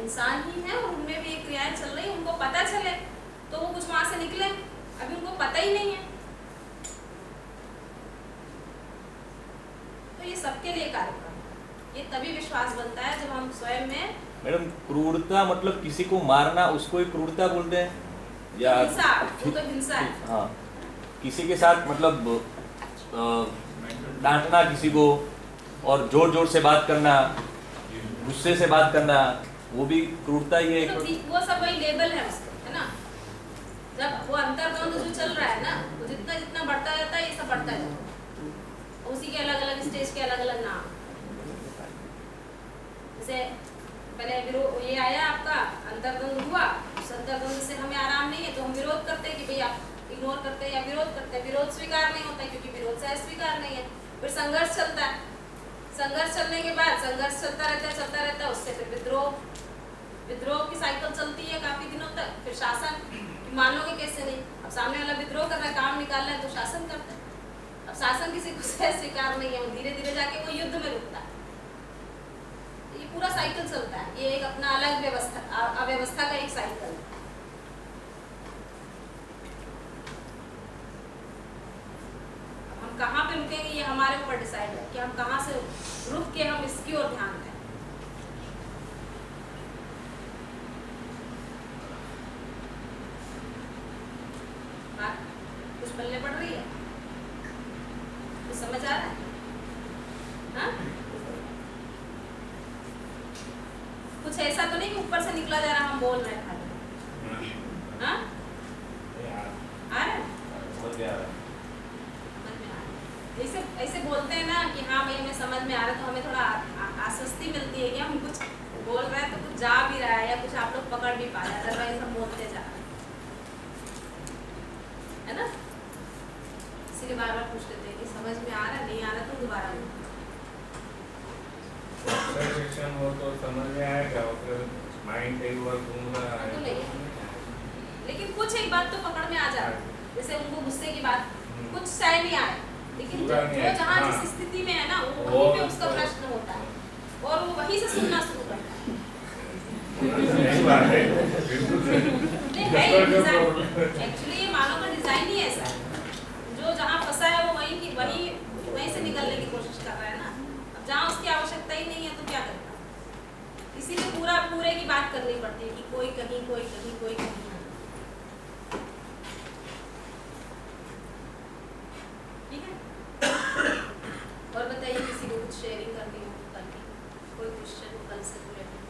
इंसान ही है और उनमें भी ये क्रियाएं चल रही, उनको पता चले तो वो कुछ वहां से निकले, अभी उनको पता ही नहीं है। तो ये सबके लिए कार्यक्रम है, ये तभी विश्वास बनता है जब हम स्वयं में। मैडम क्रूरता मतलब किसी को मारना, उसको ही क्रूरता बोलते हैं या हिंसा, वो तो हिंसा है। हाँ, किसी के साथ मतलब डांटना किसी को और जोर जोर से बात करना, गुस्से से बात करना, वो भी क्रूरता ही है। तो वो सब वही लेबल है उसका, है ना। जब वो अंतर्द्वंद जो चल रहा है ना, वो जितना जितना बढ़ता जाता है, ये सब बढ़ता जाता है, उसी के अलग अलग स्टेज के अलग अलग नाम। जैसे पहले विरोध ये आया आपका, अंतर्द्वंद हुआ, उस अंतर्द्वंद से हमें आराम नहीं है तो हम विरोध करते हैं कि भाई आप इग्नोर करते हैं या विरोध करते हैं। विरोध स्वीकार नहीं होता क्योंकि विरोध से अस्वीकार नहीं है। फिर संघर्ष चलता है, संघर्ष चलने के बाद संघर्ष चलता रहता है, उससे फिर विद्रोह की साइकिल चलती है काफी दिनों तक। फिर शासन, मानोगे कैसे नहीं, अब सामने वाला विद्रोह कर रहा है, काम निकाल रहा है तो शासन करता है। अब शासन किसी को स्वीकार नहीं है, वो धीरे धीरे जाके वो युद्ध में रुकता है। ये पूरा साइकिल चलता है, ये एक अपना अलग व्यवस्था, अव्यवस्था का एक साइकिल है। अब हम कहाँ पे रुकेंगे ये हमारे ऊपर डिसाइड है कि हम कहाँ से रुक के हम इसकी ओर ध्यान दें। कुछ पल्ले पड़ रही है, कुछ समझ आ रहा है? हाँ? कुछ ऐसा तो नहीं कि ऊपर से निकला जा रहा हम बोल रहे हैं खाली? हाँ? आ रहा है? ऐसे ऐसे बोलते हैं ना कि हाँ भाई हमें समझ में आ रहा है, तो हमें थोड़ा आश्वस्ति मिलती है कि हम कुछ बोल रहे हैं तो कुछ जा भी रहा है या कुछ आप लोग पकड़ भी पा रहे हैं, अदरवाइज हम बोलते जा रहे हैं, है ना। इसीलिए बार बार पूछ लेते हैं कि समझ में आ रहा, नहीं आ रहा तो दोबारा सेक्शन हो तो समझ में आएगा, फिर माइंड कई बार घूम रहा है तो नहीं। लेकिन कुछ एक बात तो पकड़ में आ जाती है, जैसे उनको गुस्से की बात कुछ सही नहीं आए, लेकिन जो जहाँ जिस स्थिति में है ना वो वहीं पे उसका प्रश्न होता है और वो वहीं से सुनना शुरू करता है। एक्चुअली ये मानव का डिजाइन ही ऐसा है, जो जहाँ फंसा है वो वहीं से निकलने की कोशिश कर रहा है ना। अब जहाँ उसकी आवश्यकता ही नहीं है तो क्या करता है, इसीलिए पूरे की बात करनी पड़ती है कि कोई कहीं कोई कहीं कोई कहीं। ठीक है, और बताइए किसी को कुछ शेयरिंग करनी हो कल की, कोई क्वेश्चन कल से रिलेटेड,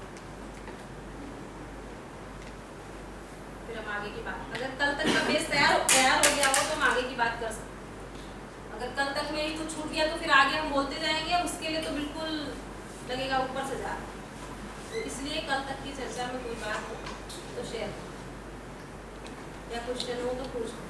फिर हम आगे की बात, अगर कल तक का बेस तैयार हो गया हो तो हम आगे की बात कर सकते हैं। अगर कल तक में ही कुछ छूट गया तो फिर आगे हम बोलते जाएंगे, उसके लिए तो बिल्कुल लगेगा ऊपर से जा रहा है। तो इसलिए कल तक की चर्चा में कोई बात हो तो शेयर या क्वेश्चन हो तो पूछ लो।